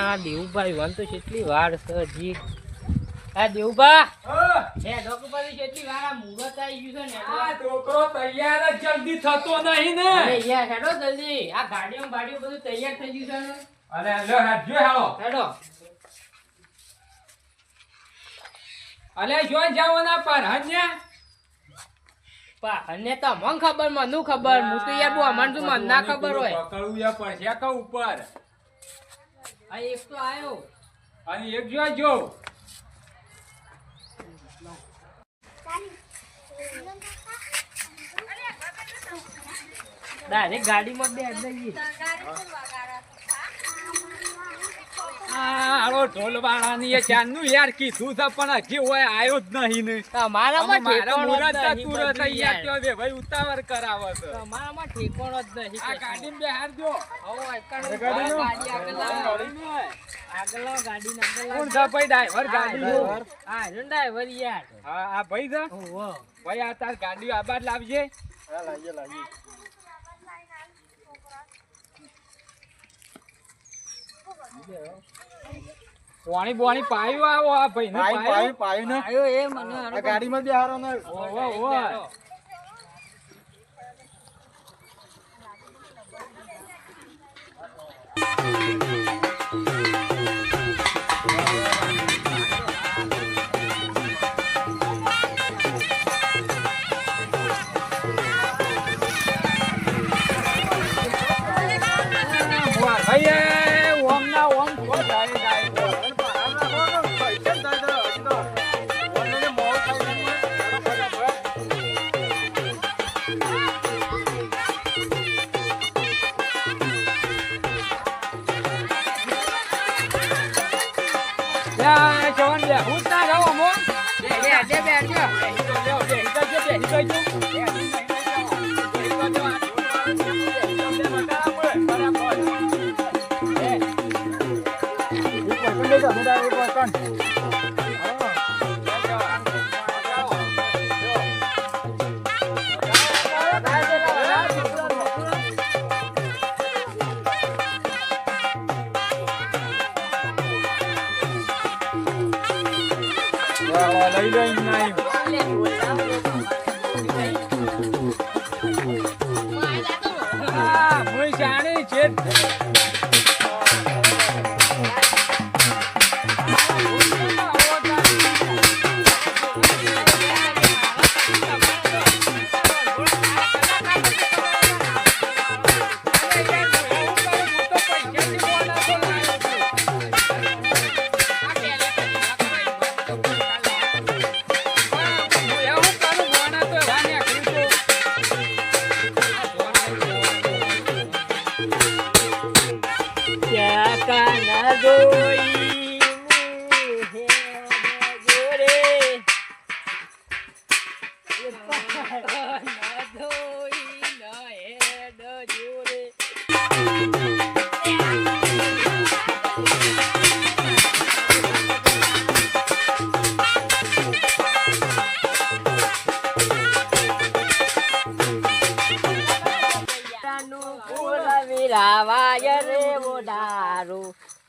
આ દેવુભાઈ વન તો કેટલી વાર છે જી આ દેવુભા હે ડોકુભાઈ કેટલી વાર આ મુહૂર્ત આવી ગયું છે ને આ છોકરો તૈયાર જ જલ્દી થતો નહીં ને અરે યાર હેડો જલ્દી આ ગાડીઓ બધું તૈયાર થઈ ગયું છે ને અરે લો હેડજો હેડો અલે જોઈ જાવ ના પર હન્યા પા હને તો મન ખબર મનું ખબર હું તો યાર બો અમન તો મન ના ખબર હોય પકડવું યા પડશે કા ઉપર આ એક તો આયો અને એક જો ડાયરેક્ટ ગાડીમાં બે દઈએ આરો ઢોલવાળાની એ ચાંદનું યાર કીધું છે પણ હજી હોય આયો જ નહીં ને તમારામાં મારા મુરત તુરત યાર તો બે ભાઈ ઉતાવળ કરાવે છે તમારામાં ઠેકોણો જ નહીં આ ગાડીમાં બેહાર દો હો એકણ ગાડી આગળ ગાડી ના કોણ છે ભાઈ ડ્રાઈવર ગાડી હા ડ્રાઈવર યાર હા આ ભાઈ છે ઓહો ભાઈ આ તાર ગાડી આબાદ લાવજે હા લાવજે પાણી બોણી પાયું આવો આ ભાઈ ને પાયું ને આયો એ મને આ ગાડીમાં બે હારો ને ઓહો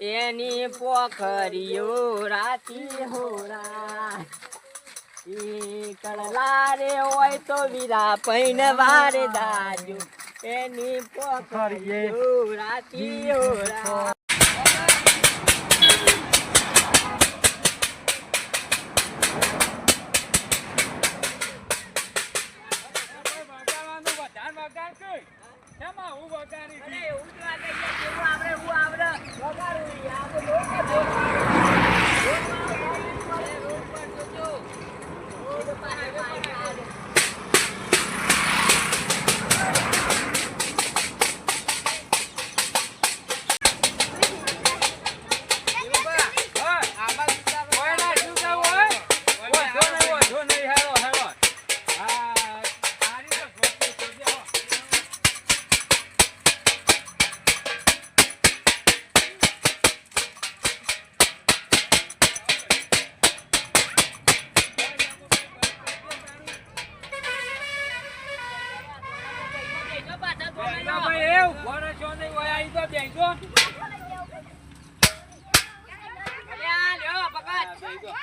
એની પોખરીઓ રાતી હોરા કળલા રે હોય તો વીરા પૈન વારે દાજો એની પોખરીઓ રાતી હોરા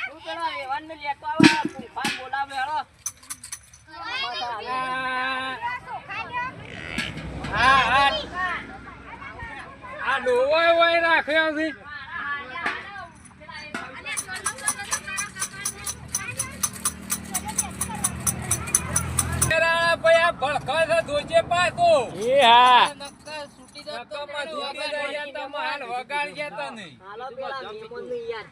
તું પેલો એવાને લેતો આવે ફૂફાન બોલાવે હેળો આ ડોવો હોય રાખ્યો છે ભડકા છે ધોજે પાકો એ હા નક્કામાં ધોકે રહ્યા તમે હાલ વગાડ્યા તા નહીં હાલો પેલા મેમનનું યાર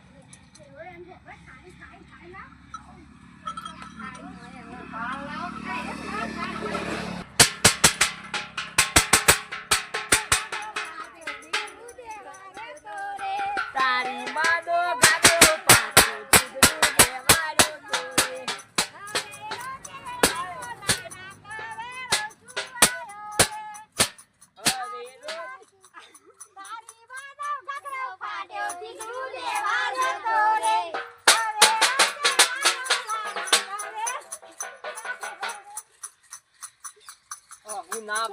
તારી માનો ગાડો પાછો દૂધનું દેવાયો તોરે ના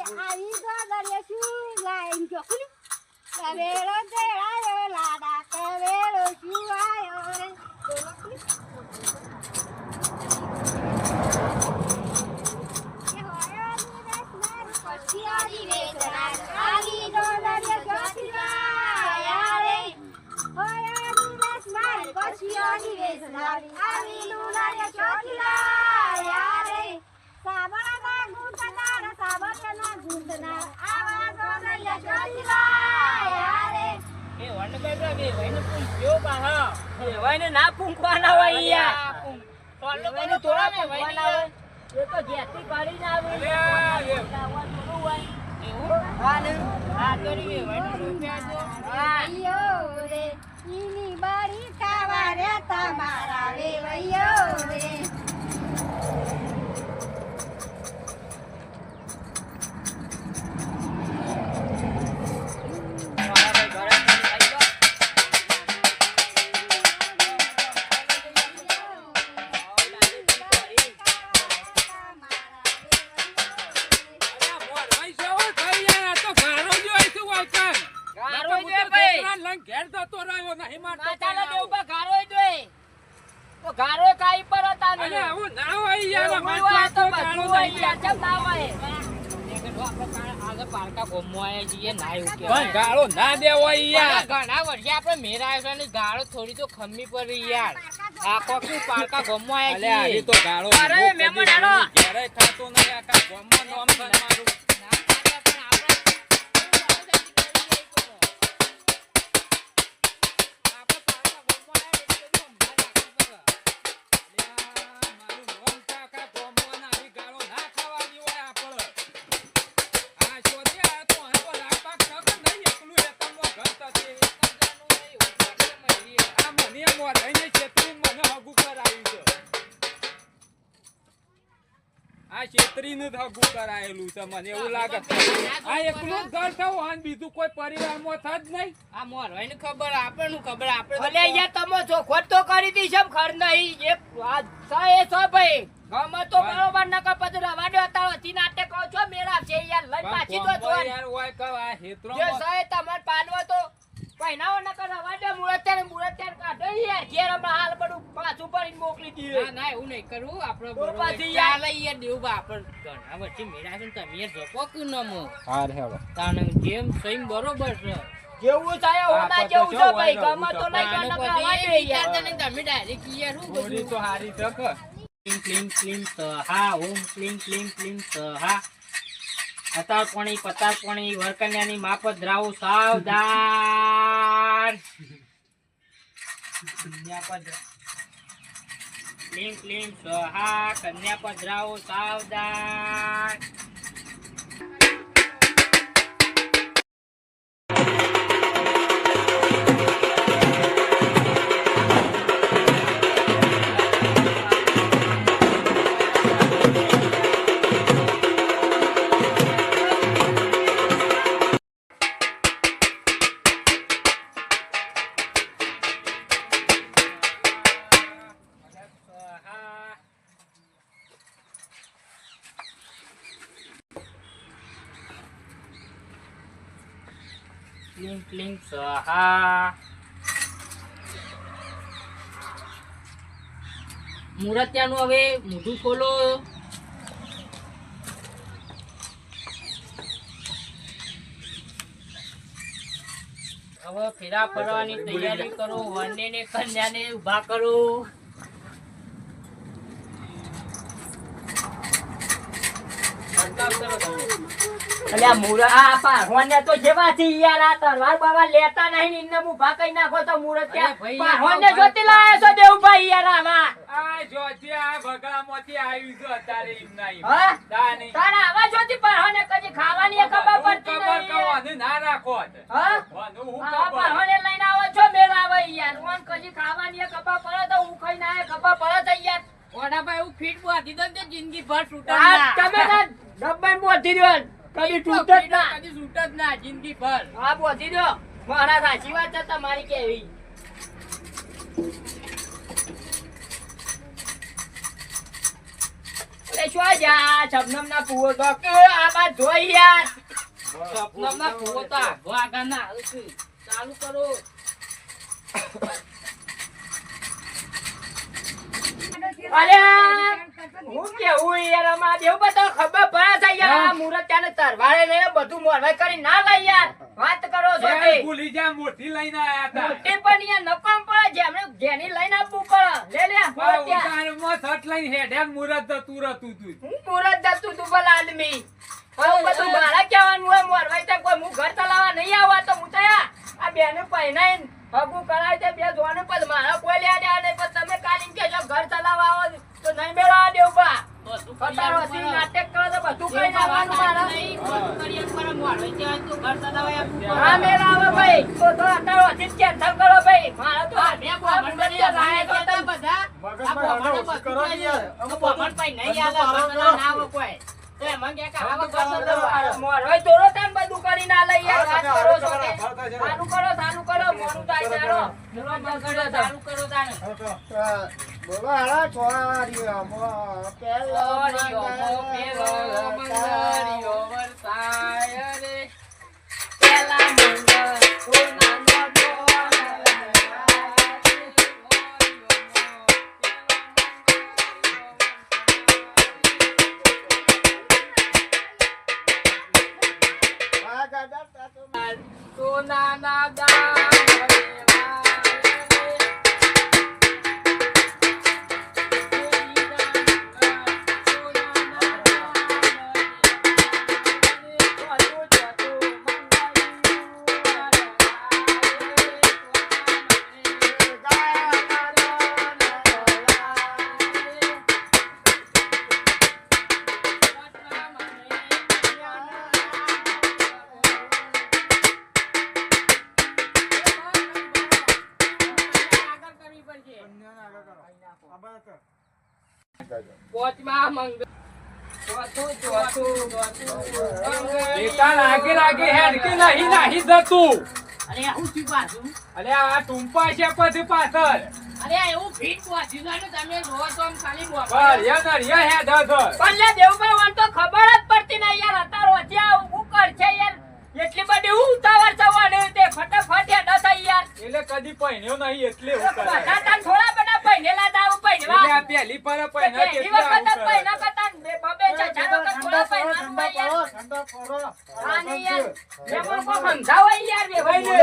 કવેળો દેવાયો લાડા કવેળો જુવાયો રે ના પૂંખવાના હોય યાર થોડા પૂંખવાના હોય એ તો જેથી કરીને આવે હા કરી રે ઈની બારી ખાવા રે તમારા વેવૈયો રે ગારો કાઈ પર હતા ને આવું ના હોય યાર તો બધું હોય યાર કેમ ના હોય પાલકા ગોમવાય છીએ ના એવું કે ગાળો ના દેવો યાર ઘણા વર્ષે આપણે મેરાય છે ને ગાળો થોડી તો ખમ્મી પડી યાર આ કોકી પાલકા ગોમવાય છીએ અલે તો ગાળો અરે મેમણ આલો ઘરે ખાતો નહીં આખા ગોમમાં નામ કર મારું કરાયેલું છે મને એવું લાગે આ એકલું ઘર થવું અને બીજું કોઈ પરિવારમાં થત નહીં આ મોરવાઈને ખબર આપણને ખબર આપણે ભલે યાર તમે ચોખવટ તો કરી દી છે ખર નહીં એક વાત એ છો ભાઈ ગમે તો બરોબર ન કર પછી રવા દો તારો થી નાટક કહો છો મેરા છે યાર લઈ પાછી તો જો યાર ઓય કવા હેત્રો જે સહે તમાર પાલવો તો પહેનાવો ન કર રવા દો મુરત કાઢો યાર ઘેર હમણાં હાલ બધું પાછું ભરીને મોકલી દીએ ના એવું નહીં કરવું આપણે બરોબર પાછી યાર લઈ યાર દેવું બા આપણે ઘણા વચ્ચે મેરા છે તમે યાર જપો કે ન મો હાર હેડો તાણ જેમ સહીમ બરોબર છે જેવું થાય હોના જેવું છે ભાઈ ગમે તો લઈ ગયો ન કરવા દે યાર તને તમે ડાયરેક્ટ યાર હું થોડી તો હારી તક ક્લીન ક્લીન સહા ઓમ ક્લીન સહા અતાર પાણી પતાર પાણી વરકન્યાની માફત દ્રાવ સાવધાન ક્લીન સહા કન્યા પધરાવ સાવધાન ક્લીન સહા મુરતિયાનું હવે મોઢું ખોલો. હવે ફેરા ફરવાની તૈયારી કરો, વનને ને કન્યાને ઊભા કરો. અલ્યા મુરા પાહોને તો જેવાથી યાર આ તલવાર બાવા લેતા નહીં ઇન્ને ઊભા કઈ નાખો તો મુરતિયા પાહોને જોતી લાયા છો દેવભાઈ યાર આવા. આ જોતી આ બગડામાંથી આવ્યું છે અત્યારે એમ નહીં. હા? તાની તારા આવા જોતી પાહોને કદી ખાવાની ખબર પડતી ખબર નહીં. કવાને ના રાખો. હા? વાનું હું આ ખબર. પાહોને લઈને આવો છો મેળા આવે યાર. ઓન કદી ખાવાની ખબર પડે તો હું ખાઈને આયા ખબર પડે છે યાર. ઓડાભાઈ હું ફીટ બોધી દો તે જિંદગી ભર છૂટે ના. તમે ના ડબ્બાઈ બોધી દો. કદી છૂટે જ ના. કદી છૂટે જ ના જિંદગી ભર. હા બોધી દો. મારા સાચી વાત છે તમારી કેવી. એ શું જા શબનમના પુઓ તો કે આ બાદ જોઈ યાર. શબનમના પુઓ તો આગો આગળ ના હાલ છે. ચાલુ કરો. અલ્યા હું કેવું યાર અમાર દેવ બતો ખબર પડે છે યાર આ મુરતિયાને તરવારે લઈને બધું મોરવાઈ કરી ના લઈ યાર. વાત કરો છો તે ભૂલી જા મોટી લઈને આયા હતા. મોટી પણ યાર નકામ પડે જેમને જેની લઈને આપવું પડે. લે મુરતિયા ઉતારમાં સટ લઈને હેડે મુરત જતું રહેતું તું. હું મુરત જતું તું ભલા આદમી. હવે બધું મારા કહેવાનું હોય મોરવાઈ તો કોઈ હું ઘર ચલાવવા નહીં આવવા તો હું તયા આ બેને પહેનાઈને હગું કરાય તે બે જોવાનું પણ મારા કોઈ લે દે નહીં પણ તમે કાલીન કે જો ઘર ચલાવવા આવો તો નહીં મેળવા દેવ બા. કતારો હતી નાટક કરો તો બધું કઈ આવવાનું મારા હા મેળા આવે ભાઈ તો કતારો હતી કેન્સલ કરો ભાઈ. મારા તો આ બે બોમણ બની રાય તો તમે બધા આ બોમણ કરો યાર અમુ બોમણ પઈ નહીં આલે ના આવો કોઈ તો એમાં કે આવો કરો મોરવાઈ તોરો તન બધું કરી ના લઈ યાર. વાત કરો છો કે ચાલુ કરો મોરું થાય ચાલો ચાલુ કરો તાને. બોલો હાલા છોરીઓ મો પેલો મંગળિયો વરસાય રે પેલા મંગળ સોનાનો સોનાના ગામ પોચમાં મંગળ બેટા લાગે લાગે હેડ કે નહીં જતું. અરે હું છું પાછું. અલે આ ટુંપા છે પછી પાછળ. અરે એવું ફીટ પહોંચી જાય ને તમે જોવો તો આમ ખાલી બળિયા નળિયા હેડ હશે. પણ લે દેવભાઈ વાન તો ખબર જ પડતી નહીં યાર. અત્યારે અત્યારે ઊભું કરશે યાર. એટલી બધી હું ઉતાવળ થવાની તે ફટાફટ હેડ થઈ યાર. એટલે કદી પહેણ્યો નહીં એટલે એવું કરે. બધા તાન થોડા બધા પહેરેલા દાવ પહેરવા. એટલે આ પહેલી પર પહેણા પહેલી કેટલા વખત આવું કરે. પહેરા કરતા બે બબે છાછા વખત થોડા પહેરવાનું હોય યાર. ઠંડા કરો આને યાર જેમાં કો સમજાવો યાર બે ભાઈને.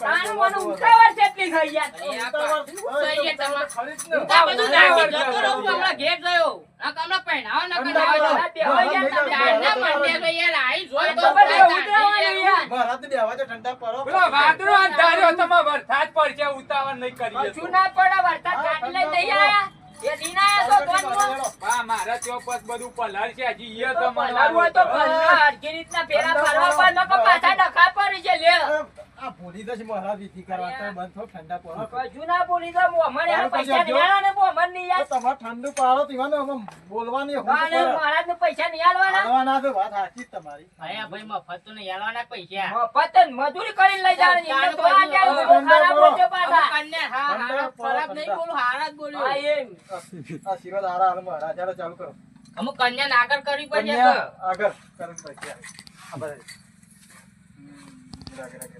તાન મને ઉતાવળ છે એટલી થઈ યાર. સહી છે તમારે. આ બધું નાખી જતો રહું હમણાં ઘેર ગયો. આ કમલા પહેરાવો ન કરાવો. ના મંડે તો યાર આઈ જોઈ તો ઉતરવાની યાર. મારા તો બેવા તો ઠંડા કરો પેલો વાદળો અંધાર્યો તમે વરસાદ પડશે ઉતાવળ નહીં કરીએ કશું ના પડે વરસાદ કાઢી લઈ નહીં આયા. એ દિન આયા તો કોણ હા મારા ચોપસ બધું પલર છે હજી એ તો પલાર હોય તો પલાર હરખી રીતના ફેરા ફરવા પર નકો પાછા ડખા પડી છે લે. આ ભૂલી જશે મારા વિધિ કરવા તો બંધ થો ઠંડા પડો કજુ ના બોલી તો મોમણ યાર પૈસા નહીં આલવાના ને મોમણ નહીં યાર. તો તમારે ઠંડુ પાડો તીવાનો આમ બોલવાની હું અને મહારાજ ને પૈસા નહીં આલવાના. આલવાના તો વાત સાચી જ તમારી અયા ભાઈ મફત તો નહીં આલવાના પૈસા. મફત જ મજૂરી કરીને લઈ જવાની. એટલે તો આ જાય ઠંડા ખરાબ પડો. બોલજો પાછા. હા, ખરાબ નહીં બોલું, હારા જ બોલ્યો. હા એમ. આ શિરોદ હારા હાલ મારા ચાલો ચાલુ કરો અમુક કન્યા આગળ કરવી પડે કન્યા તો. આગળ કરન પછી આ બધા રાગે રાગે